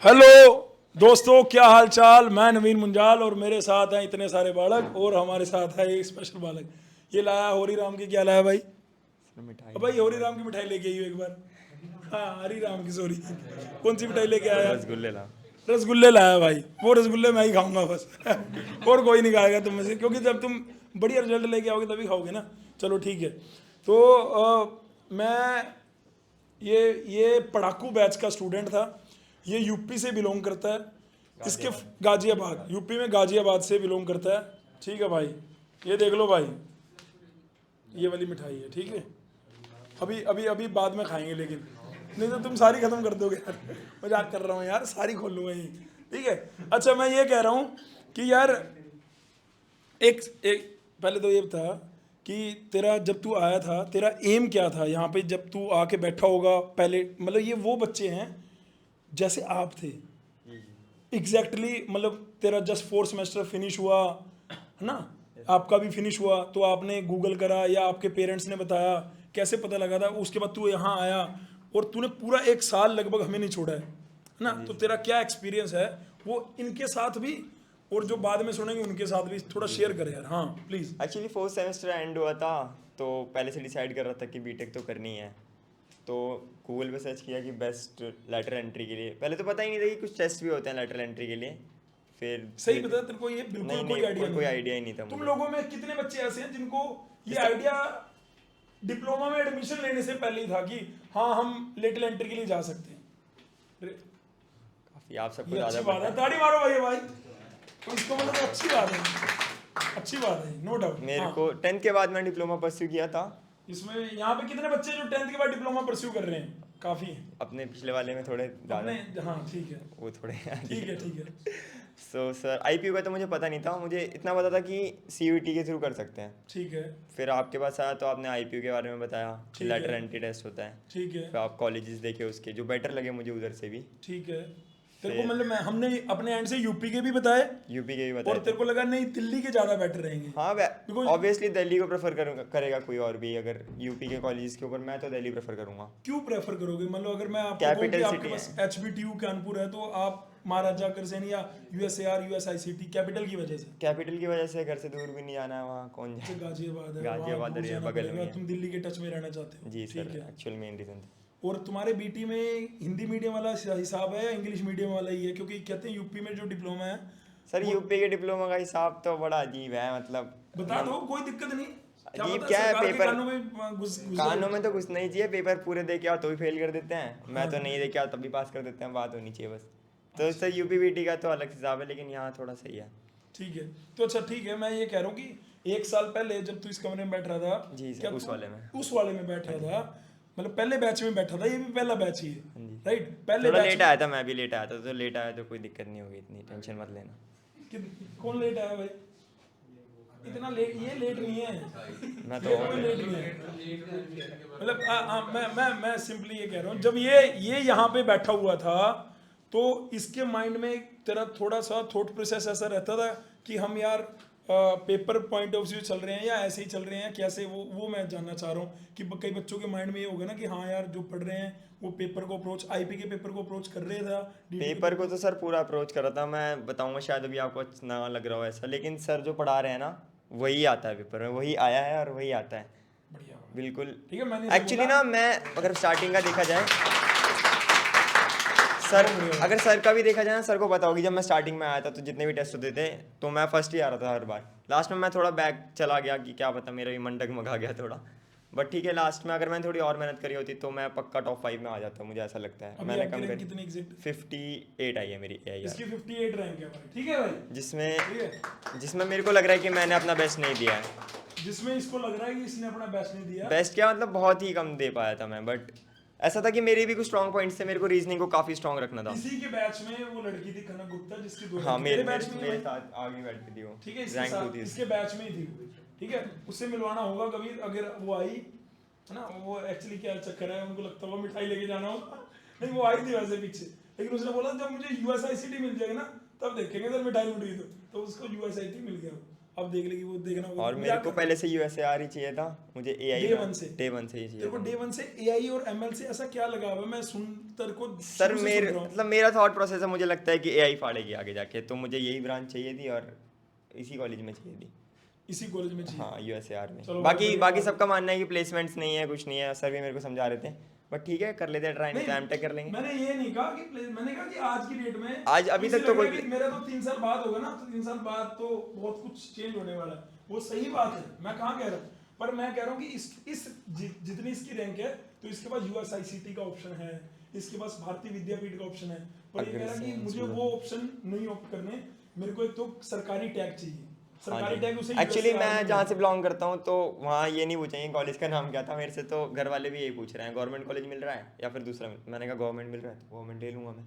Hello दोस्तों, क्या हाल चाल। मैं नवीन मुंजाल और मेरे साथ हैं इतने सारे बालक और हमारे साथ है एक स्पेशल बालक। ये लाया होरी राम की। क्या लाया भाई? मिठाई अब भाई होरी राम की मिठाई लेके आई हो एक बार। हाँ, हरी राम की, सॉरी। कौन सी मिठाई लेके आया? रसगुल्ले ला। रसगुल्ले लाया भाई। वो रसगुल्ले मैं ही खाऊंगा बस। और कोई नहीं खाएगा तुम में से, क्योंकि जब तुम बढ़िया रिजल्ट लेके आओगे तभी खाओगे ना। चलो ठीक है। तो मैं ये पढ़ाकू बैच का स्टूडेंट था। ये यूपी से बिलोंग करता है। इसके गाजियाबाद, यूपी में गाजियाबाद से बिलोंग करता है। ठीक है भाई, ये देख लो भाई, ये वाली मिठाई है। ठीक है, अभी अभी अभी बाद में खाएंगे, लेकिन नहीं तो तुम सारी खत्म कर दोगे यार। मजाक कर रहा हूँ यार, सारी खोल लूंगा ये। ठीक है। अच्छा, मैं ये कह रहा हूँ कि यार एक एक पहले तो ये था कि तेरा जब तू आया था, तेरा एम क्या था यहाँ पे जब तू आके बैठा होगा पहले। मतलब ये वो बच्चे हैं जैसे आप थे एग्जैक्टली मतलब तेरा जस्ट 4 सेमेस्टर फिनिश हुआ है ना। आपका भी फिनिश हुआ तो आपने गूगल करा या आपके पेरेंट्स ने बताया, कैसे पता लगा था? उसके बाद तू यहाँ आया और तूने पूरा 1 साल लगभग हमें नहीं छोड़ा है ना। हाँ जी तो सर। तेरा क्या एक्सपीरियंस है वो इनके साथ भी, और जो बाद में सुनेंगे उनके साथ भी थोड़ा शेयर कर यार। हाँ please. Actually fourth semester and हुआ था, तो पहले से डिसाइड कर रहा था कि बीटेक तो करनी है। तो गूगल पे सर्च किया कि बेस्ट लेटर एंट्री के लिए। पहले तो पता ही नहीं था कि कुछ टेस्ट भी होते हैं लेटर एंट्री के लिए। फिर सही बता, तेरे को ये बिल्कुल नहीं कोई नहीं, आइडिया कोई नहीं है। आइडिया ही नहीं था तुम मुझे। लोगों में कितने बच्चे ऐसे हैं जिनको ये जिसका आइडिया डिप्लोमा में एडमिशन लेने से पहले ही था कि हाँ हम लिटिल एंट्री के लिए जा सकते हैं? काफ़ी आप सबको ये ज़्यादा अच्छी बात पता है, है। ताड़ी मारो भाई भाई। तो इसको मतलब अच्छी बात है, अच्छी बात है, नो डाउट। मेरे हाँ, को 10th के बाद मैं डिप्लोमा परस्यू किया था। इसमें यहाँ पे कितने बच्चे जो 10th के बाद डिप्लोमा परस्यू कर रहे हैं? काफी है अपने पिछले वाले में थोड़े ज़्यादा, अपने। हाँ ठीक है, वो थोड़े आगे। ठीक है, ठीक है, सो सर आईपीयू का तो मुझे पता नहीं था। मुझे इतना पता था कि सीयूईटी के थ्रू कर सकते हैं। ठीक है, फिर आपके पास आया तो आपने आईपीयू के बारे में बताया कि ठीक है, लेटर एंट्री टेस्ट होता है। ठीक है, फिर आप कॉलेजेस देखे उसके जो बेटर लगे मुझे उधर से भी। ठीक है। तेरे को फिर मतलब मैं हमने अपने एंड से यूपी के भी बताए यूपी के भी और बताए थे। तेरे को लगा नहीं दिल्ली के ज़्यादा बेटर रहेंगे। हाँ, बिकॉज ऑब्वियसली दिल्ली को प्रेफर करेगा कोई और भी अगर यूपी के कॉलेजेस के ऊपर। मैं तो दिल्ली प्रेफर करूँगा। क्यों प्रेफर करोगे? मतलब अगर मैं आपको कहूँ कि कैपिटल आपके सिटी है। पास H B T U Kanpur है तो आप महाराजा अग्रसेन या यूएसएआर यूएसआईसीटी कैपिटल की वजह से। कैपिटल की वजह से घर से दूर भी नहीं जाना है, वहाँ कौन अच्छा, जाए। गाजियाबाद है, वहाँ गाजियाबाद दूर है, जाना बगल में पड़ेगा। ही है। तुम दिल्ली के टच में रहना चाहते हो, जी ठीक सर, है। एक्चुअल मेन रीज़न था। और तुम्हारे बीटी में हिंदी मीडियम वाला हिसाब है या इंग्लिश मीडियम वाला ही है? क्योंकि कहते हैं यूपी में जो डिप्लोमा है सर वो, यूपी के डिप्लोमा का हिसाब तो बड़ा अजीब है, मतलब बता दो, कोई दिक्कत नहीं। क्या अजीब पता क्या है सरकार के पेपर। कानों में घुस जाए। कानों में तो कुछ नहीं चाहिए, पेपर पूरे दे के आओ तो भी फेल कर देते हैं। मैं तो हाँ, नहीं दे के आओ तब भी पास कर देते हैं, बात होनी चाहिए बस। तो अच्छा, सर यूपी बीटी का तो अलग हिसाब है, लेकिन यहाँ थोड़ा सही है। ठीक है। तो अच्छा ठीक है, मैं ये कह रहा हूँ कि 1 साल पहले जब तू इस कमरे में बैठ रहा था, जी सर, क्या उस वाले में। तू उस वाले में बैठ हाँ रहा जी। था? मतलब पहले बैच में बैठा था? ये भी पहला बैच ही है, हाँ जी। राइट? पहले थोड़ा बैच लेट में आया था, मैं भी लेट आया था, तो लेट आया तो कोई दिक्कत नहीं होगी, इतनी टेंशन मत लेना। कौन लेट आया भाई? इतना लेट ये लेट नहीं है, मैं तो ये और कोई लेट। लेट नहीं है। मतलब मैं सिंपली ये कह रहा हूँ, जब ये यहाँ पे बैठा हुआ था तो इसके माइंड में तेरा थोड़ा सा थॉट प्रोसेस ऐसा रहता था कि हम यार पेपर पॉइंट ऑफ व्यू चल रहे हैं या ऐसे ही चल रहे हैं कैसे? वो मैं जानना चाह रहा हूँ कि कई बच्चों के माइंड में ये होगा ना कि हाँ यार जो पढ़ रहे हैं वो पेपर को अप्रोच, आईपी के पेपर को अप्रोच कर रहे था, डीटी के पेपर पेपर को तो सर पूरा अप्रोच करा था। मैं बताऊंगा शायद अभी आपको अच्छा ना लग रहा हो ऐसा, लेकिन सर जो पढ़ा रहे हैं ना वही आता है पेपर में, वही आया है और वही आता है। बढ़िया। बिल्कुल। ठीक है, मैंने इसे एक्चुअली बोला ना मैं अगर स्टार्टिंग का देखा जाए सर, बहुत बढ़िया। अगर सर का भी देखा जाए ना, सर को पता होगी जब मैं स्टार्टिंग में आया था तो जितने भी टेस्ट होते थे तो मैं फर्स्ट ही आ रहा था हर बार। लास्ट में मैं थोड़ा बैक चला गया कि क्या पता मेरा भी मन डगमगा गया थोड़ा। बट ठीक है, लास्ट में अगर मैंने थोड़ी और मेहनत करी होती तो मैं पक्का टॉप 5 में आ जाता, मुझे ऐसा लगता है। अभी मैंने आपकी कम रैंक करी। कितनी एग्जैक्ट? 58 आई है मेरी AIR। इसकी 58 रैंक है भाई, ठीक है भाई, जिसमें ठीक है। जिसमें मेरे को लग रहा है कि मैंने अपना बेस्ट नहीं दिया है। जिसमें इसको लग रहा है कि इसने अपना बेस्ट नहीं दिया। बेस्ट क्या मतलब, बहुत ही कम दे पाया था मैं। बट ऐसा था कि मेरे भी कुछ स्ट्रॉन्ग पॉइंट्स थे, मेरे को रीजनिंग को काफ़ी स्ट्रॉन्ग रखना था। इसी के बैच में वो लड़की थी कनक गुप्ता जिसकी 2 हाँ, रैंक मेरे तेरे बैच मेरे में ही मेरे भाई, साथ आगे बैठती थी वो। ठीक है। इसके रैंक 2 साथ थी उसकी। इसके बैच में ही थी वो, ठीक है। उससे मिलवाना होगा कभी अगर वो आई, है ना। वो एक्चुअली क्या चक्कर है, उनको लगता होगा मिठाई लेके जाना होगा। नहीं, वो आई थी वैसे पीछे, लेकिन उसने बोला जब मुझे यूएसआईसीटी मिल जाएगा ना तब देखेंगे सर मिठाई उठी। तो उसको यूएसआईटी मिल गया। अब देख लेगी वो, देखना होगा। और मेरे को पहले से यूएसएआर ही चाहिए था, मुझे एआई Day one से? डे वन से ही तेरे चाहिए को था। डे वन से एआई और एमएल से ऐसा क्या लगा हुआ है? मैं सुन तेरे को सर शुरू से मेरे सुन रहा हूँ। मतलब मेरा थॉट प्रोसेस है, मुझे लगता है कि एआई फाड़ेगी आगे जाके, तो मुझे यही ब्रांच चाहिए थी और इसी कॉलेज में चाहिए थी। इसी कॉलेज में चाहिए। हाँ यूएसएआर में। चलो, बाकी बढ़िया बाकी बात है। सबका मानना है कि प्लेसमेंट्स नहीं है, कुछ नहीं है, सर भी मेरे को समझा रहे थे, बट ठीक है कर लेते हैं ट्राई, नहीं तो एमटेक कर लेंगे। मैंने ये नहीं कहा कि मैंने कहा कि आज की डेट में आज अभी किसी तक तो लगे कोई कि मेरा तो 3 साल बाद होगा ना, तो 3 साल बाद तो बहुत कुछ चेंज होने वाला है, वो सही बात है, मैं कहाँ कह रहा हूँ, पर मैं कह रहा हूँ कि इस जितनी इसकी रैंक है तो इसके पास यूएसआईसीटी का ऑप्शन है, इसके पास भारतीय विद्यापीठ का ऑप्शन है, पर ये कह रहा कि मुझे वो ऑप्शन नहीं ऑप्ट करने, मेरे को एक तो सरकारी टैग चाहिए, सरकारी टैग उसे एक्चुअली मैं जहाँ से बिलोंग करता हूँ तो वहाँ ये नहीं पूछेंगे कॉलेज का नाम क्या था मेरे से, तो घर वाले भी यही पूछ रहे हैं गवर्नमेंट कॉलेज मिल रहा है या फिर दूसरा मैंने कहा गवर्नमेंट मिल रहा है तो गवर्नमेंट ले लूंगा मैं।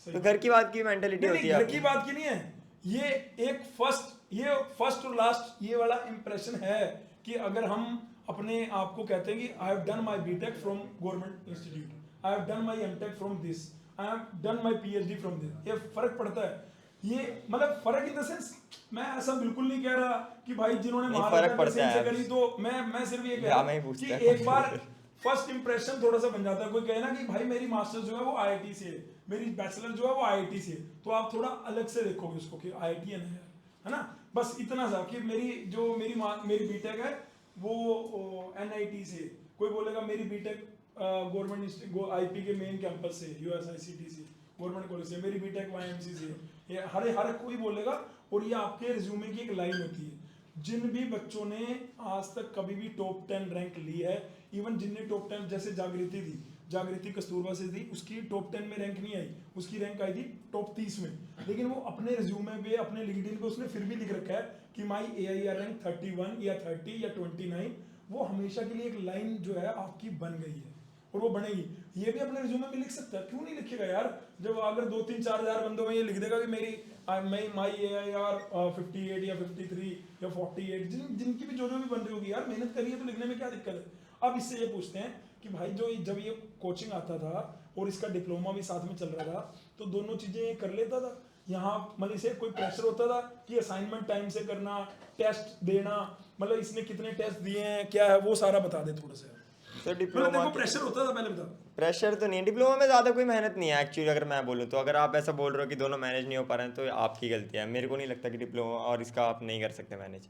तो घर की बात की मेंटेलिटी होती है घर की बात की नहीं है, ये एक फर्स्ट और लास्ट ये वाला इंप्रेशन है कि अगर हम अपने आप को कहते हैं कि I have done my BTech from government institute, I have done my MTech from this, I have done my PhD from this, ये फर्क पड़ता है। ये मतलब फर्क इन द सेंस, मैं ऐसा बिल्कुल नहीं कह रहा कि भाई जिन्होंने महाराजा से करी तो मैं सिर्फ ये कह रहा हूं कि एक बार फर्स्ट इंप्रेशन थोड़ा सा बन जाता है। कोई कहे ना कि भाई मेरी मास्टर्स जो है वो आईआईटी से है, मेरी बैचलर जो है वो आईआईटी से है, तो आप थोड़ा अलग से देखोगे उसको कि आईआईटी है ना, बस इतना सा कि मेरी बीटेक है वो एनआईटी से, कोई बोलेगा मेरी बीटेक गवर्नमेंट आईपी के मेन कैंपस से, यूएसआईसीटी से, गवर्नमेंट कॉलेज से, मेरी बीटेक वाईएमसी से, ये हर कोई बोलेगा, और ये आपके रिज्यूमे की एक लाइन होती है। जिन भी बच्चों ने आज तक कभी भी टॉप 10 रैंक ली है, इवन जिनने टॉप 10 जैसे जागृति कस्तूरबा से थी, उसकी टॉप 10 में रैंक नहीं आई, उसकी रैंक आई थी टॉप 30 में, लेकिन वो अपने रिज्यूमे पे अपने लिंक्डइन पे उसने फिर भी लिख रखा है कि माई AIR रैंक 31 या 30 या 29। वो हमेशा के लिए एक लाइन जो है आपकी बन गई है और वो बनेगी। ये भी अपने रिज्यूमे में लिख सकता है, क्यों नहीं लिखेगा यार? जब अगर 2-3-4 हज़ार बंदों में ये लिख देगा कि माई AIR 58 या 53 या 48, जिनकी भी जो भी बन रही होगी यार, मेहनत करिए तो लिखने में क्या दिक्कत है। अब इससे ये पूछते हैं कि भाई जब ये कोचिंग आता था और इसका डिप्लोमा भी साथ में चल रहा था, तो दोनों चीजें ये कर लेता था। यहाँ मतलब इसे कोई प्रेशर होता था कि असाइनमेंट टाइम से करना, टेस्ट देना, मतलब इसने कितने टेस्ट दिए हैं, क्या है, वो सारा बता दे थोड़ा सा। तो डिप्लोमा को प्रेशर होता था पहले, बता। प्रेशर तो नहीं, डिप्लोमा में ज़्यादा कोई मेहनत नहीं है एक्चुअली, अगर मैं बोलूँ तो। अगर आप ऐसा बोल रहे हो कि दोनों मैनेज नहीं हो पा रहे हैं तो आपकी गलती है, मेरे को नहीं लगता कि डिप्लोमा और इसका आप नहीं कर सकते मैनेज।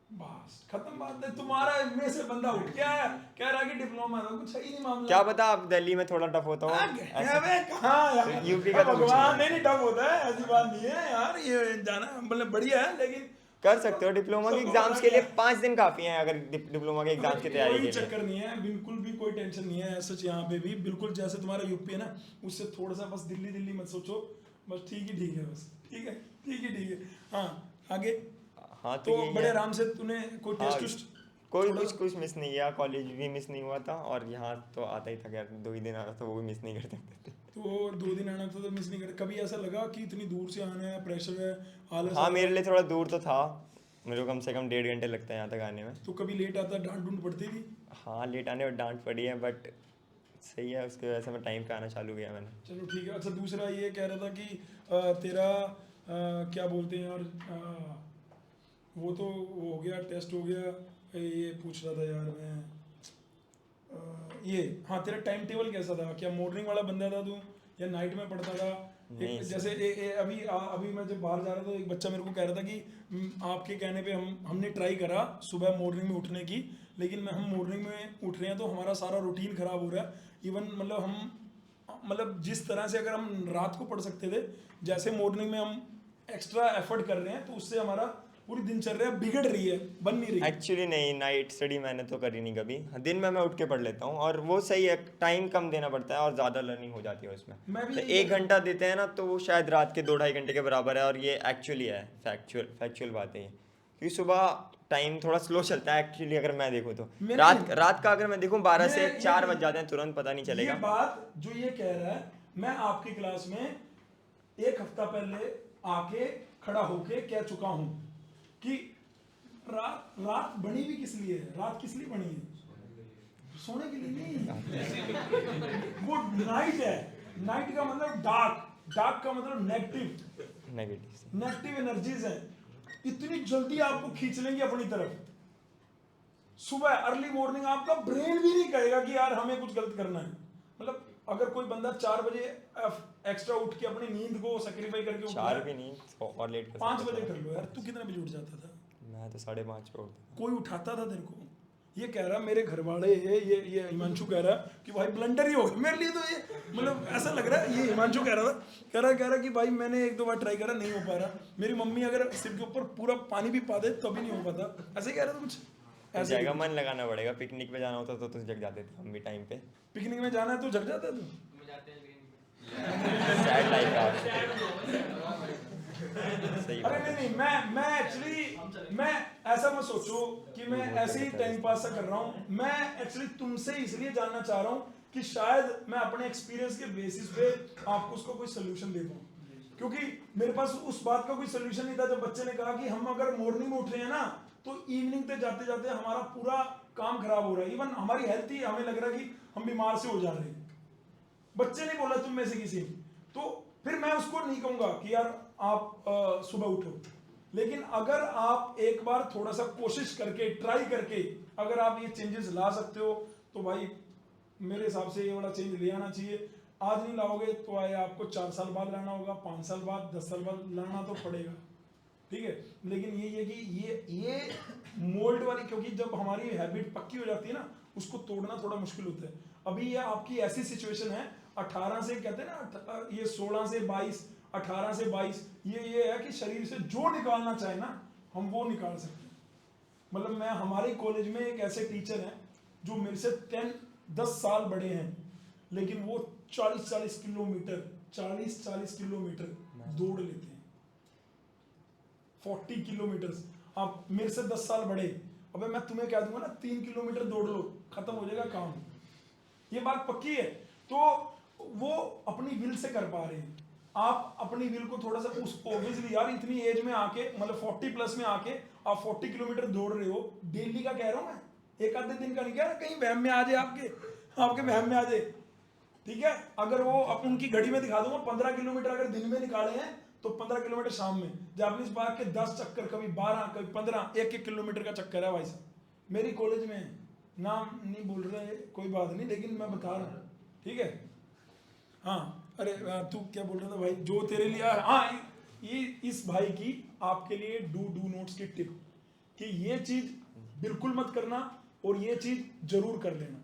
बस खत्म बात है। तुम्हारा में से बंदा उठ गया है कह रहा है कि डिप्लोमा था, कुछ है ही नहीं मामला। क्या पता आप दिल्ली में थोड़ा टफ होता हो, यूपी का भगवान नहीं टफ होता है, ऐसी बात नहीं है यार, ये जाना मतलब बढ़िया है, लेकिन कर सकते हो। डिप्लोमा के एग्जाम्स के लिए 5 दिन काफी हैं अगर डिप्लोमा के एग्जाम्स की तैयारी के लिए। कोई चक्कर नहीं है, बिल्कुल भी कोई टेंशन नहीं है सच। यहाँ पे भी बिल्कुल जैसे तुम्हारा यूपी है ना, उससे थोड़ा सा बस दिल्ली मत सोचो, बस ठीक है, बस ठीक है। हाँ आगे। हाँ तो बड़े आराम से तूने कोई टेस्ट कोई कुछ मिस नहीं किया, कॉलेज भी मिस नहीं हुआ था और यहाँ तो आता ही था यार, 2 ही दिन आ रहा था, वो भी मिस नहीं कर सकते थे। तो 2 दिन आना था तो मिस नहीं कर, कभी ऐसा लगा कि इतनी दूर से आना है, प्रेशर है, आलस? हाँ मेरे लिए थोड़ा दूर तो था, मेरे को कम से कम 1.5 घंटे लगता है यहाँ तक आने में। तो कभी लेट आता डांट पड़ती थी? हाँ लेट आने में डांट पड़ी है, बट सही है, उसकी वजह से मैं टाइम पे आना चालू किया मैंने। चलो ठीक है। अच्छा दूसरा ये कह रहा था कि तेरा क्या बोलते हैं यार, वो तो हो गया, टेस्ट हो गया, ये पूछ रहा था यार मैं, ये हाँ तेरा टाइम टेबल कैसा था? क्या मॉर्निंग वाला बंदा था तू या नाइट में पढ़ता था? जैसे अभी मैं जब बाहर जा रहा था, एक बच्चा मेरे को कह रहा था कि आपके कहने पे हमने ट्राई करा सुबह मॉर्निंग में उठने की, लेकिन हम मॉर्निंग में उठ रहे हैं तो हमारा सारा रूटीन खराब हो रहा है। इवन मतलब जिस तरह से अगर हम रात को पढ़ सकते थे, जैसे मॉर्निंग में हम एक्स्ट्रा एफर्ट कर रहे हैं, तो उससे हमारा पूरी दिनचर्या बिगड़ रही है, बन नहीं रही। एक्चुअली नहीं, नाइट स्टडी मैंने तो करी नहीं कभी, दिन में मैं उठ के पढ़ लेता हूँ और वो सही है, टाइम कम देना पड़ता है और ज़्यादा लर्निंग हो जाती है उसमें। तो 1 घंटा देते हैं ना, तो वो शायद रात के 2-2.5 घंटे के बराबर है, और ये एक्चुअली है, फैक्चुअल बात है ये। क्योंकि सुबह टाइम थोड़ा स्लो चलता है एक्चुअली, अगर मैं देखूँ तो रात का अगर मैं देखूँ 12 से 4 बज जाते हैं, तुरंत पता नहीं चलेगा। ये बात जो ये कह रहा है, मैं आपकी क्लास में 1 हफ्ता पहले आके खड़ा होके कह चुका हूँ कि रात बनी भी किस लिए है? रात किस लिए बनी है? सोने के लिए नहीं। वो नाइट है, नाइट का मतलब डार्क का मतलब नेगेटिव एनर्जीज है। इतनी जल्दी आपको खींच लेंगे अपनी तरफ। सुबह अर्ली मॉर्निंग आपका ब्रेन भी नहीं कहेगा कि यार हमें कुछ गलत करना है। मतलब अगर कोई बंदा 4 बजे एक्स्ट्रा उठ के अपनी नींद को सेक्रीफाई करके उठ रहा 4 है, भी नहीं, और लेट कर 5 सकते बजे थे। कर लो यार। तू कितने बजे उठ जाता था? मैं तो 5:30 पे उठता। कोई उठाता था तेरे को? ये कह रहा मेरे घर वाले ये हिमांशु कह रहा कि भाई ब्लंडर ही हो गया मेरे लिए। तो ये मतलब ऐसा लग रहा है, ये हिमांशु कह रहा था, कह रहा कि भाई मैंने 1-2 बार ट्राई करा, नहीं हो पा रहा। मेरी मम्मी अगर सिर के ऊपर पूरा पानी भी पा दे तभी नहीं हो पाता। ऐसे कह रहा था कुछ ऐसे। जाएगा, मन लगाना पड़ेगा। पिकनिक पे जाना होता तो तुम जग जाते थे, हम भी टाइम पे। पिकनिक में जाना है तो जग जाता है तू? सैड लाइफ है आपकी। सही अरे बात है। नहीं, मैं एक्चुअली मैं ऐसा मत सोचो कि मैं ऐसे ही टाइम पास कर रहा हूँ। मैं एक्चुअली तुमसे इसलिए जानना चाह रहा हूँ कि शायद मैं अपने एक्सपीरियंस के बेसिस पे आपको उसको कोई सोल्यूशन दे पाऊँ। क्योंकि मेरे पास उस बात का कोई सोल्यूशन नहीं था जब बच्चे ने कहा कि हम अगर मॉर्निंग में उठ रहे हैं ना तो इवनिंग पे जाते जाते हमारा पूरा काम खराब हो रहा है। इवन हमारी हेल्थ ही हमें लग रहा है कि हम बीमार से हो जा रहे हैं। बच्चे ने बोला तुम में से किसी ने, तो फिर मैं उसको नहीं कहूंगा कि यार आप सुबह उठो। लेकिन अगर आप एक बार थोड़ा सा कोशिश करके, ट्राई करके अगर आप ये चेंजेस ला सकते हो तो भाई मेरे हिसाब से ये वाला चेंज ले आना चाहिए। आज नहीं लाओगे तो आए आपको 4 साल बाद लाना होगा, 5 साल बाद, 10 साल बाद लाना तो पड़ेगा। ठीक है, लेकिन ये है कि ये मोल्ड वाली, क्योंकि जब हमारी हैबिट पक्की हो जाती है ना उसको तोड़ना थोड़ा मुश्किल होता है। अभी ये आपकी ऐसी सिचुएशन है 18 से, कहते हैं ना ये 16 से 22, 18 से 22, ये है कि शरीर से जो निकालना चाहे ना हम वो निकाल सकते हैं। मतलब मैं हमारे कॉलेज में एक ऐसे टीचर हैं जो मेरे से 10 साल बड़े हैं, लेकिन वो 40-40 किलोमीटर 40-40 किलोमीटर दौड़ लेते हैं। 40 किलोमीटर। आप मेरे से 10 साल बड़े, अबे मैं तुम्हें कह दूंगा ना 3 किलोमीटर दौड़ लो, खत्म हो जाएगा काम। ये बात पक्की है। तो वो अपनी विल से कर पा रहे हैं। आप अपनी विल को थोड़ा सा उस ऑब्वियसली यार इतनी एज में आके, मतलब 40 प्लस में आके आप 40 किलोमीटर दौड़ रहे हो डेली का कह रहा हूं मैं, एक आधे दिन का नहीं कह रहा। कहीं वहम में आ जाए आपके वहम में आ जाए, ठीक है। अगर वो उनकी घड़ी में दिखा दूंगा 15 किलोमीटर अगर दिन में निकाले हैं तो 15 किलोमीटर शाम में। जापानीज पार्क के 10 चक्कर, कभी 12, कभी 15, 1-1 किलोमीटर का चक्कर है भाई साहब। मेरी कॉलेज में, नाम नहीं बोल रहे कोई बात नहीं, लेकिन मैं बता रहा हूँ, ठीक है। हाँ अरे तू क्या बोल रहा था भाई जो तेरे लिए? हाँ, ये इस भाई की आपके लिए डू नोट्स की टिप कि ये चीज बिल्कुल मत करना और ये चीज जरूर कर लेना।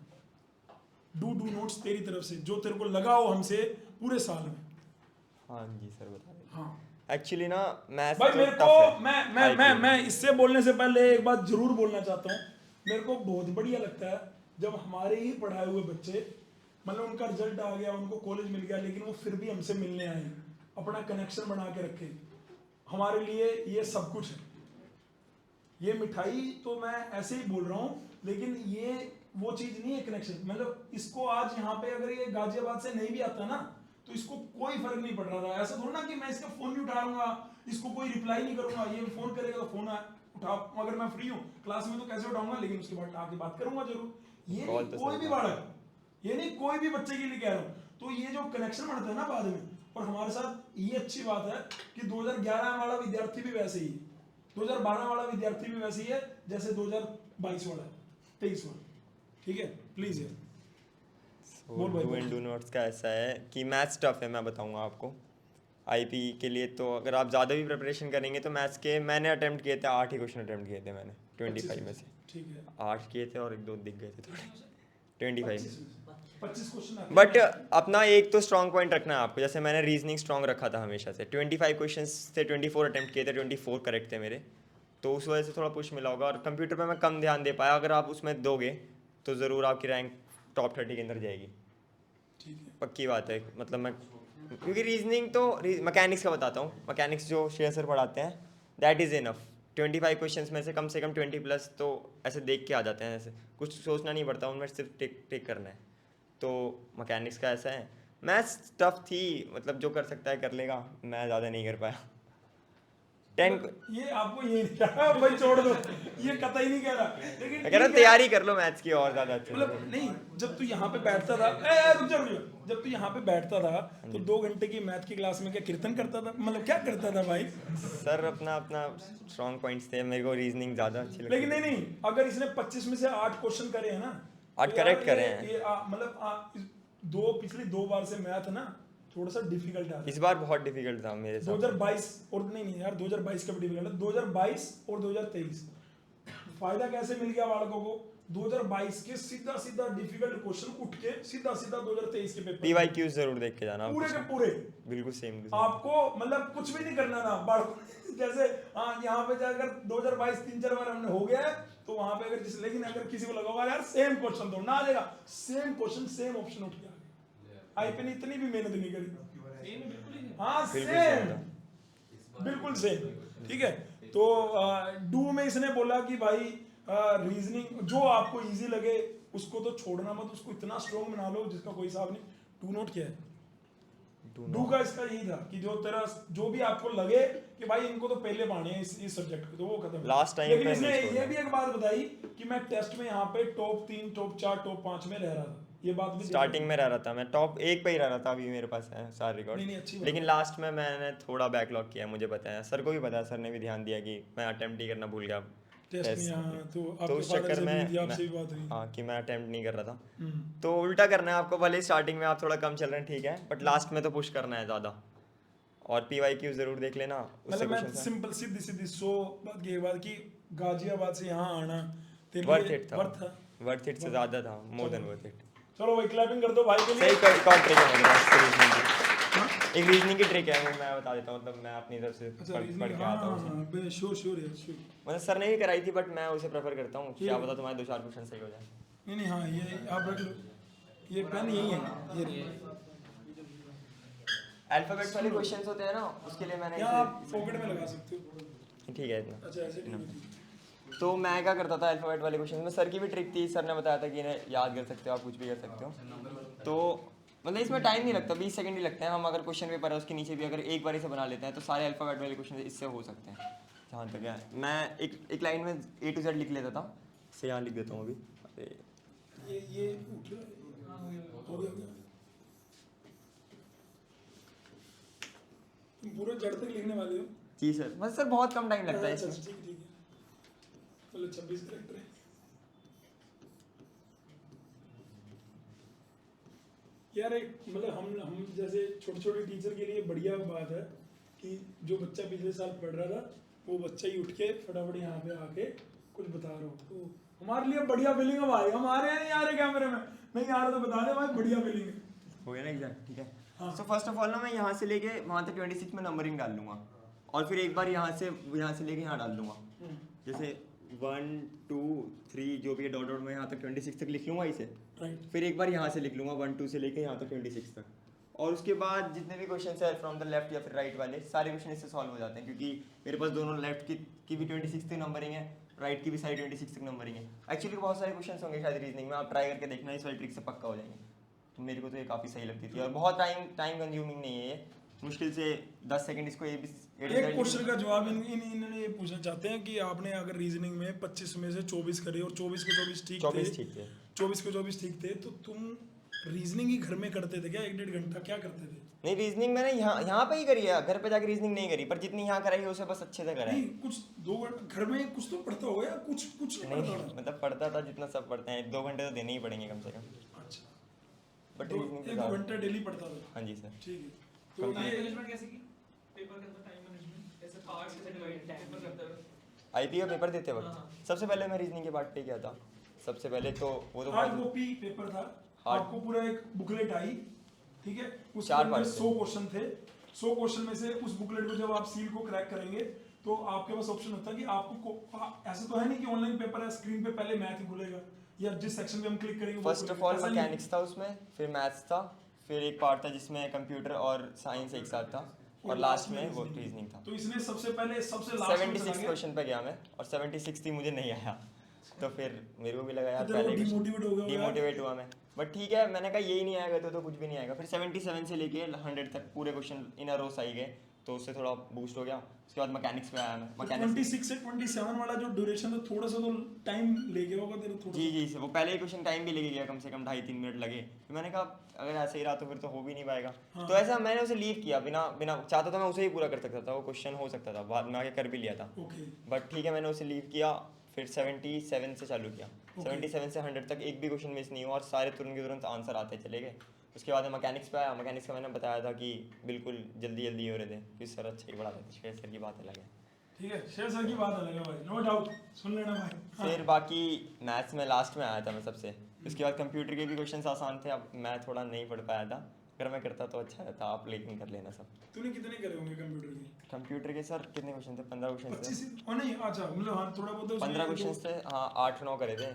डू नोट्स तेरी तरफ से जो तेरे को लगा हो हमसे पूरे साल में। हाँ जी सर, बता रहे। हाँ एक्चुअली ना मैथ्स भाई तो मेरे टफ है। को मैं इससे बोलने से पहले एक बात जरूर बोलना चाहता हूँ। मेरे को बहुत बढ़िया लगता है जब हमारे ही पढ़ाए हुए बच्चे, मतलब उनका रिजल्ट आ गया, उनको कॉलेज मिल गया, लेकिन वो फिर भी हमसे मिलने आए, अपना कनेक्शन बना के रखे। हमारे लिए ये सब कुछ है। ये मिठाई तो मैं ऐसे ही बोल रहा हूँ, लेकिन ये वो चीज नहीं है कनेक्शन। मतलब इसको आज यहाँ पे अगर ये गाजियाबाद से नहीं भी आता ना तो इसको कोई फर्क नहीं पड़ रहा था। ऐसा थोड़ा ना कि मैं इसका फोन नहीं उठाऊंगा, इसको कोई रिप्लाई नहीं करूंगा, ये फोन करेगा तो फोन उठा, अगर मैं फ्री हूँ क्लास में तो कैसे उठाऊंगा, लेकिन उसके बाद आके बात करूंगा जरूर। ये कोई भी बालक, ये नहीं कोई भी बच्चे के लिए कह रहा हूँ। तो ये जो कनेक्शन बनता है ना बाद में, और हमारे साथ ये अच्छी बात है कि 2011 वाला विद्यार्थी भी वैसे ही है, 2012 वाला विद्यार्थी भी वैसे ही है जैसे 2022 वाला, 23 वाला। ठीक है, प्लीज यार बोल भाई। डू एंड डू नोट्स का ऐसा है कि मैथ्स टफ है, मैं बताऊंगा आपको। आईपी के लिए तो अगर आप ज़्यादा भी प्रिपरेशन करेंगे तो मैथ्स के मैंने अटेम्प्ट किए थे 8 ही क्वेश्चन अटेम्प्ट किए थे मैंने 25 में से। ठीक है, 8 किए थे और 1-2 दिख गए थे थोड़े 25 में। 25 क्वेश्चन। बट अपना एक तो स्ट्रॉन्ग पॉइंट रखना है आपको। जैसे मैंने रीजनिंग स्ट्रॉन्ग रखा था हमेशा से, 25 क्वेश्चन से 24 अटेम्प्ट किए थे, 24 करेक्ट थे मेरे, तो उस वजह से थोड़ा पुश मिला होगा। और कंप्यूटर पे मैं कम ध्यान दे पाया। अगर आप उसमें दोगे तो ज़रूर आपकी रैंक टॉप 30 के अंदर जाएगी, ठीक है, पक्की बात है। मतलब मैं, क्योंकि रीजनिंग तो मैकेनिक्स का बताता हूँ। मैकेनिक्स जो शेयर सर पढ़ाते हैं दैट इज़ इनफ। 25 क्वेश्चंस में से कम 20 प्लस तो ऐसे देख के आ जाते हैं, ऐसे कुछ सोचना नहीं पड़ता, उनमें सिर्फ टिक करना है। तो मैकेनिक्स का ऐसा है। मैथ्स टफ थी, मतलब जो कर सकता है कर लेगा, मैं ज़्यादा नहीं कर पाया। 10 ये आपको ये नहीं कह रहा भाई, छोड़ दो, ये कतई नहीं कह रहा, लेकिन मैं कह रहा हूँ ठीक है। तैयारी कर लो मैथ्स की और ज़्यादा अच्छे से। मतलब नहीं, जब तू यहाँ पे बैठता था, रुक जा, जब तू यहाँ पे बैठता था तो 2 घंटे की मैथ की क्लास में क्या कीर्तन करता था, मतलब क्या करता था भाई? सर अपना अपना स्ट्रॉन्ग पॉइंट्स थे, मेरे को रीजनिंग ज़्यादा अच्छी लगती लेकिन नहीं, अगर इसने 25 में से 8 क्वेश्चन करे हैं ना, 8 तो यार correct करे हैं। ये पिछली 2 बार से मैथ ना थोड़ा सा डिफिकल्ट आ रहा है। इस बार बहुत डिफिकल्ट था मेरे साथ। 2022 और नहीं यार, 2022 का भी डिफिकल्ट है, 2022 और 2023 फायदा कैसे मिल गया बालकों को? 2022 के सीधा सीधा डिफिकल्ट क्वेश्चन उठ के सीधा सीधा 2023 के पेपर PYQ जरूर देख के जाना, पूरे के पूरे। बिल्कुल सेम। आपको मतलब कुछ भी नहीं करना था बालकों जैसे, हाँ यहाँ पे जाकर 2022 3-4 बार हमने हो गया है तो वहां पे अगर लेकिन अगर किसी को लगा होगा यार सेम क्वेश्चन तो ना आ जाएगा, सेम क्वेश्चन सेम ऑप्शन उठ गया, आईपी ने इतनी भी मेहनत नहीं करी। हाँ सेम, बिल्कुल सेम, ठीक है। तो डू में इसने बोला कि भाई रीजनिंग जो आपको इजी लगे उसको तो छोड़ना मत, उसको इतना स्ट्रॉन्ग बना लो जिसका कोई हिसाब नहीं। डू नोट क्या है? डू का इसका यही था कि जो भी आपको लगे कि भाई इनको तो पहले पढ़ने हैं इस सब्जेक्ट को, तो वो खत्म। लास्ट टाइम लेकिन इसने ये भी एक बात बताई कि मैं टेस्ट में यहाँ पे टॉप 3, टॉप 4, टॉप 5 में रह रहा था, ये बात भी स्टार्टिंग में रह रहा था, मैं टॉप 1 पे ही रह रहा था, अभी मेरे पास है सारे रिकॉर्ड। नहीं, अच्छी बात लेकिन लास्ट में मैंने थोड़ा बैकलॉग किया, मुझे पता है, सर को भी पता है, सर ने भी ध्यान दिया कि मैं अटेम्प्ट ही करना भूल गया टेस्ट में। हाँ, तो उस चक्कर में आपसे भी बात हुई। हाँ कि मैं अटेम्प्ट नहीं कर रहा था। तो उल्टा करना है आपको, भले स्टार्टिंग में आप थोड़ा कम चल रहे हैं ठीक है, बट लास्ट में तो पुश करना है ज़्यादा। और PYQ जरूर देख लेना, उससे मतलब मैं क्वेश्चन सिंपल सीधी सो बात की बात कि गाजियाबाद से यहाँ आना तेरे वर्थ लिए इट था, वर्थ था। वर्थ इट से ज़्यादा था, मोर देन वर्थ इट। चलो भाई क्लैपिंग कर दो भाई के लिए। सही एक और ट्रिक है मेरे पास रीजनिंग की, एक रीजनिंग की ट्रिक है, वो मैं बता देता हूँ, मतलब मैं अपनी तरफ से अच्छा पढ़ के आता हूँ। हाँ, श्योर यार श्योर। मतलब सर ने ही कराई थी बट मैं उसे प्रेफर करता हूँ, क्या पता तुम्हारे 2-4 क्वेश्चन सही हो जाए। नहीं हाँ, ये आप रख लो, ये पेन यही है, ये अल्फाबेट वाले क्वेश्चंस होते हैं ना, उसके लिए मैंने या आप पॉकेट में लगा सकते हो। ठीक है इतना। अच्छा ऐसे ठीक है। तो मैं क्या करता था अल्फाबेट वाले क्वेश्चन में, सर की भी ट्रिक थी, सर ने बताया था कि इन्हें याद कर सकते हो आप, कुछ भी कर सकते हो। तो मतलब इसमें टाइम नहीं लगता, 20 सेकंड ही लगते हैं। हम अगर क्वेश्चन पेपर है उसके नीचे भी अगर एक बार इसे बना लेते हैं तो सारे अल्फाबेट वाले क्वेश्चन इससे हो सकते हैं। जहाँ तक है मैं एक लाइन में A to Z लिख लेता था, इसे यहाँ लिख देता हूँ अभी। ये उठ रहा है, हो गया। तुम पूरे जड़ तक लिखने वाले हो? जी सर, बस सर बहुत कम टाइम लगता है अच्छा, इसमें। ठीक है। चलो 26 करेक्टर है यार। एक मतलब हम जैसे छोटे छोटे टीचर के लिए बढ़िया बात है कि जो बच्चा पिछले साल पढ़ रहा था वो बच्चा ही उठ के फटाफट यहाँ पे आके कुछ बता रहा हो, तो हमारे लिए बढ़िया फीलिंग है भाई। हम आ रहे हैं नहीं आ रहे कैमरे में, नहीं आ रहे तो बता दे भाई, बढ़िया फीलिंग है। हो गया ना एग्जाम, ठीक है। हाँ। सो फर्स्ट ऑफ ऑल ना मैं यहाँ से लेके वहाँ तक 26 में नंबरिंग डाल लूँगा, और फिर एक बार यहाँ से लेके यहाँ डाल दूँगा। जैसे 1 2 3 जो भी है डॉट डॉट में यहाँ तक 26 तक लिख लूँगा इसे। राइट। फिर एक बार यहाँ से लिख लूँगा 1 2 से लेके यहाँ तक 26 तक, और उसके बाद जितने भी क्वेश्चन है फ्रॉम द लेफ्ट या फिर राइट वाले सारे क्वेश्चन इससे सॉल्व हो जाते हैं, क्योंकि मेरे पास दोनों लेफ्ट की भी 26 तक नंबरिंग है, राइट की भी सारी 26 तक नंबरिंग है। एक्चुअली बहुत सारे क्वेश्चन होंगे शायद रीजनिंग में, आप ट्राई करके देखना, इस वाली ट्रिक से पक्का हो जाएंगे। तो मेरे को तो ये काफ़ी सही लगती थी, और बहुत टाइम कंज्यूमिंग नहीं है ये, मुश्किल से 10 सेकंड इसको एक क्वेश्चन का जवाब इन्होंने ये पूछना चाहते हैं कि आपने अगर रीजनिंग में 25 में से 24 करे और 24 के 24 ठीक थे, 24 के 24 ठीक थे, तो तुम रीजनिंग ही घर में करते थे क्या 1-1.5 घंटा, क्या करते थे? नहीं, रीजनिंग मैंने यहाँ पे ही करी है, घर पे जाके रीजनिंग नहीं करी, पर जितनी यहाँ कराई है उसे बस अच्छे से करा है। नहीं, कुछ 2 घंटे घर में कुछ तो पढ़ता होगा या कुछ नहीं पढ़ता? मतलब पढ़ता था जितना सब पढ़ते हैं, 2 घंटे तो देने ही पड़ेंगे कम से कम। अच्छा, बट तो रीजनिंग 1 घंटा डेली पढ़ता था? हाँ जी सर। ठीक है। तो ये मैनेजमेंट कैसे की? पेपर के अंदर टाइम मैनेजमेंट ऐसे पार्ट्स कैसे डिवाइड पेपर करते हुए? आईपी का पेपर देते वक्त सबसे पहले मैं रीजनिंग के पार्ट पे किया था। सबसे पहले तो वो तो हार्ड कॉपी पेपर था, आपको पूरा एक बुकलेट आई, ठीक है, उस 4 में पार्ट 100 क्वेश्चन थे। 100 क्वेश्चन में से उस बुकलेट को जब आप सील को क्रैक करेंगे तो आपके पास ऑप्शन होता है कि आपको ऐसा तो है नहीं कि ऑनलाइन पेपर है स्क्रीन पे पहले मैथ ही खुलेगा या जिस सेक्शन पे हम क्लिक करेंगे वो फर्स्ट ऑफ ऑल मैकेनिक्स था उसमें, फिर मैथ्स था, फिर एक पार्ट था जिसमें कंप्यूटर और साइंस एक साथ था, और लास्ट में वो रीजनिंग था। तो इसने सबसे लास्ट 76 क्वेश्चन पे गया मैं, और 76 थी मुझे नहीं आया, तो फिर मेरे को भी लगा यार पहले डिमोटिवेट हुआ मैं, बट ठीक है, मैंने कहा यही नहीं आएगा तो कुछ भी नहीं आएगा। फिर 77 से लेके 100 तक पूरे क्वेश्चन इन अ रो सही गए, तो उससे थोड़ा बूस्ट हो गया। उसके बाद मैकेनिक्स पे आया मैं। मैकेनिक्स 26 से 27 वाला जो ड्यूरेशन था थोड़ा सा तो टाइम ले गया होगा तेरे थोड़ा। जी वो पहले ही क्वेश्चन टाइम भी लगे गया, कम से कम 2.5-3 मिनट लगे। फिर मैंने कहा अगर ऐसे ही रहा तो फिर तो हो भी नहीं पाएगा। हाँ। तो ऐसा मैंने उसे लीव किया, बिना बिना चाहता था मैं उसे ही पूरा कर सकता था, वो क्वेश्चन हो सकता था, बाद में आके कर भी लिया था। ओके बट ठीक है, मैंने उसे लीव किया। फिर 77 से चालू किया। Okay. 77 से 100 तक एक भी क्वेश्चन मिस नहीं हुआ और सारे तुरंत के तुरंत आंसर आते चले गए। उसके बाद मैकेनिक्स पे आया। मैकेनिक्स का मैंने बताया था कि बिल्कुल जल्दी जल्दी हो रहे थे कि सर अच्छे ही पढ़ा देते, शेर सर की बात अलग है। ठीक है, शेर सर की बात अलग है भाई, नो डाउट, सुन लेना भाई। हाँ। फिर बाकी मैथ्स में लास्ट में आया था मैं सबसे। उसके बाद कंप्यूटर के भी क्वेश्चन आसान थे, अब मैं थोड़ा नहीं पढ़ पाया था। अगर मैं करता तो अच्छा रहता, आप लेकिन कर लेना सब। तूने कितने करे होंगे कंप्यूटर के? कंप्यूटर के सर कितने क्वेश्चन थे? 15 क्वेश्चन 25 थे। और नहीं, अच्छा मतलब हाँ थोड़ा बहुत तो उसमें 15 दो- क्वेश्चन थे, हाँ 8-9 करे थे।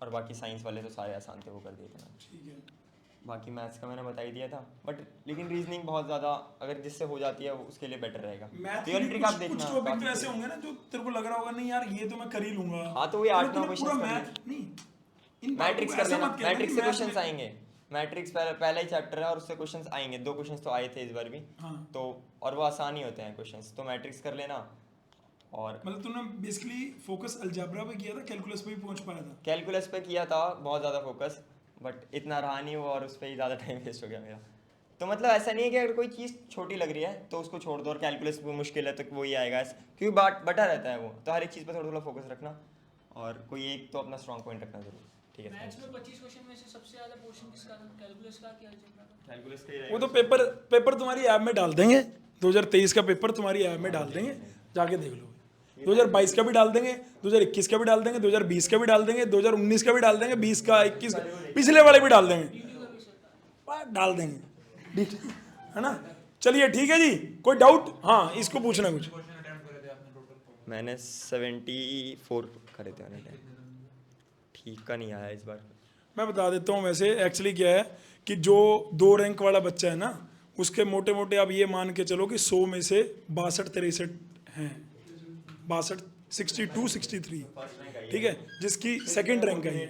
और बाकी साइंस वाले तो सारे आसान थे, वो कर दिए थे मैंने। ठीक है। बाकी मैथ्स का मैंने बता ही दिया था। बट लेकिन रीजनिंग बहुत ज़्यादा अगर जिससे हो जाती है उसके लिए बेटर रहेगा। मैथ के थियोरी भी ट्रिक आप कुछ देखना टॉपिक तो काफी ऐसे सही। होंगे ना जो तेरे को लग रहा होगा नहीं यार ये तो मैं कर ही लूंगा। हाँ, तो वही मतलब 8-9 तूने क्वेश्चंस पूरा कर लिए। मैथ नहीं, इन बातों मैट्रिक्स को कर ऐसा लेना, मत कहना मैट्रिक्स कि से मैथ क्वेश्चंस में- आएंगे। मैट्रिक्स पहला ही चैप्टर है और उससे क्वेश्चंस आएंगे। 2 क्वेश्चंस तो आए थे इस बार भी। हाँ तो और वो आसान ही होते हैं क्वेश्चंस, तो मैट्रिक्स कर लेना। और मतलब तूने बेसिकली फोकस अलजेब्रा पे किया था, कैलकुलस पे भी पहुंच पाया था? कैलकुलस पे किया था बहुत ज़्यादा फोकस, बट इतना रहा नहीं वो और उस पर ही ज़्यादा टाइम वेस्ट हो गया मेरा। तो मतलब ऐसा नहीं है कि अगर कोई चीज़ छोटी लग रही है तो उसको छोड़ दो और कैलकुलस वो मुश्किल है तो वही आएगा, क्योंकि बटा रहता है वो। तो हर एक चीज़ पर थोड़ा थोड़ा फोकस रखना और कोई एक तो अपना स्ट्रॉन्ग पॉइंट रखना जरूर। ठीक है, मैथ्स में 25 क्वेश्चन में से सबसे ज्यादा पोर्शन किसका था? कैलकुलस का कि अलजेब्रा का? कैलकुलस का ही वो रहेगा। तो पेपर तुम्हारी ऐप में डाल देंगे, 2023 का पेपर तुम्हारी ऐप में डाल देंगे, जाके देख लो। 2022 का भी डाल देंगे, 2021 का भी डाल देंगे, 2020 का भी डाल देंगे, 2019 का भी डाल देंगे, 20 का 21 का, पिछले वाले भी डाल देंगे, डाल देंगे, है ना। चलिए ठीक है जी, कोई डाउट? हाँ इसको पूछना कुछ। मैंने 74 करे थे मैंने। ठीक का नहीं आया इस बार। मैं बता देता हूँ, वैसे एक्चुअली क्या है कि जो 2 रैंक वाला बच्चा है ना, उसके मोटे मोटे आप ये मान के चलो कि 100 में से 62-63 हैं, 62 62 63, ठीक है। जिसकी सेकंड रैंक है ये,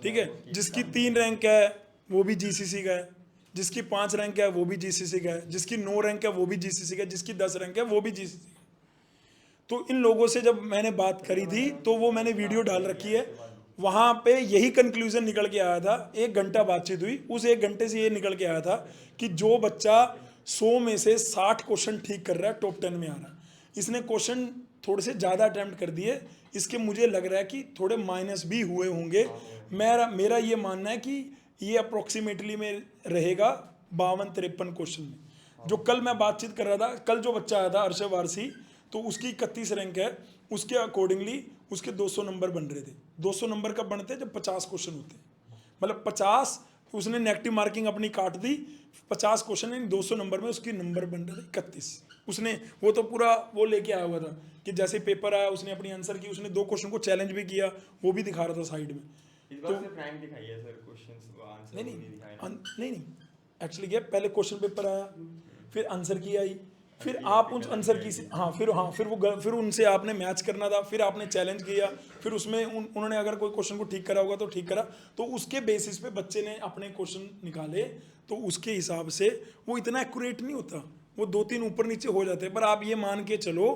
ठीक है। जिसकी 3 रैंक है वो भी जीसीसी का है, जिसकी 5 रैंक है वो भी जीसीसी का है, जिसकी 9 रैंक है वो भी जीसीसी का है, जिसकी 10 रैंक है वो भी जीसीसी का। तो इन लोगों से जब मैंने बात करी थी तो वो मैंने वीडियो डाल रखी है, वहाँ पे यही कंक्लूजन निकल के आया था। 1 घंटा बातचीत हुई, उस 1 घंटे से ये निकल के आया था कि जो बच्चा 100 में से 60 क्वेश्चन ठीक कर रहा है, टॉप 10 में आ रहा है। इसने क्वेश्चन थोड़े से ज़्यादा अटैम्प्ट कर दिए, इसके मुझे लग रहा है कि थोड़े माइनस भी हुए होंगे। मेरा ये मानना है कि ये अप्रोक्सीमेटली में रहेगा 52-53 क्वेश्चन में। जो कल मैं बातचीत कर रहा था, कल जो बच्चा आया था अर्शव वारसी, तो उसकी 31 रैंक है, उसके अकॉर्डिंगली उसके 200 नंबर बन रहे थे। 200 नंबर कब बनते हैं? जब 50 क्वेश्चन होते हैं, मतलब 50 उसने नेगेटिव मार्किंग अपनी काट दी, 50 क्वेश्चन इन 200 नंबर में उसकी नंबर बन रहे थे 31। उसने वो तो पूरा वो लेके आया हुआ था कि जैसे पेपर आया उसने अपनी आंसर की, उसने 2 क्वेश्चन को चैलेंज भी किया, वो भी दिखा रहा था साइड में। इस बार सिर्फ रैंक दिखाई है सर, क्वेश्चंस वो आंसर नहीं दिखाए नहीं नहीं, एक्चुअली क्या, पहले क्वेश्चन पेपर आया, फिर आंसर की आई, फिर आप उस आंसर की से फिर उनसे आपने मैच करना था, फिर आपने चैलेंज किया, फिर उसमें उन्होंने अगर कोई क्वेश्चन को ठीक करा होगा तो ठीक करा, तो उसके बेसिस पे बच्चे ने अपने क्वेश्चन निकाले। तो उसके हिसाब से वो इतना एक्यूरेट नहीं होता, वो 2-3 ऊपर नीचे हो जाते हैं। पर आप ये मान के चलो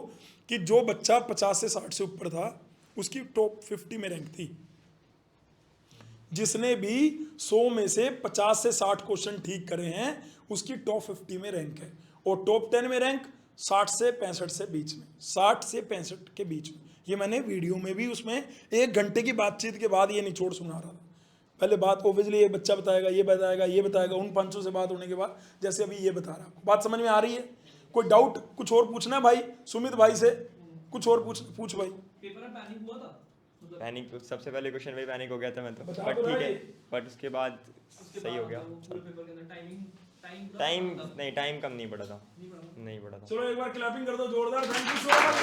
कि जो बच्चा 50 से 60 से ऊपर था उसकी टॉप 50 में रैंक थी। जिसने भी 100 में से 50 से 60 क्वेश्चन ठीक करे हैं उसकी टॉप 50 में रैंक है, और टॉप 10 में रैंक 60 से 65 से बीच में, 60 से 65 के बीच में। ये मैंने वीडियो में भी उसमें 1 घंटे की बातचीत के बाद ये निचोड़ सुना रहा था। पहले बात ओबियसली ये बच्चा बताएगा, ये बताएगा, ये बताएगा, उन पंचों से बात होने के बाद जैसे अभी ये बता रहा। बात समझ में आ रही है? कोई डाउट कुछ और पूछना है भाई? सुमित भाई से कुछ और पूछ भाई। पेपर में पैनिक हुआ था? मतलब पैनिक, सबसे पहले क्वेश्चन में पैनिक हो गया था मैं तो, बता बट तो ठीक रहा है, है। बट उसके बाद उसके सही बाद हो गया। वो पूरे पेपर के अंदर टाइम टाइम नहीं, टाइम कम नहीं पड़ा था, नहीं पड़ा। नहीं पड़ा था। चलो एक बार क्लैपिंग कर दो जोरदार, थैंक यू सो मच।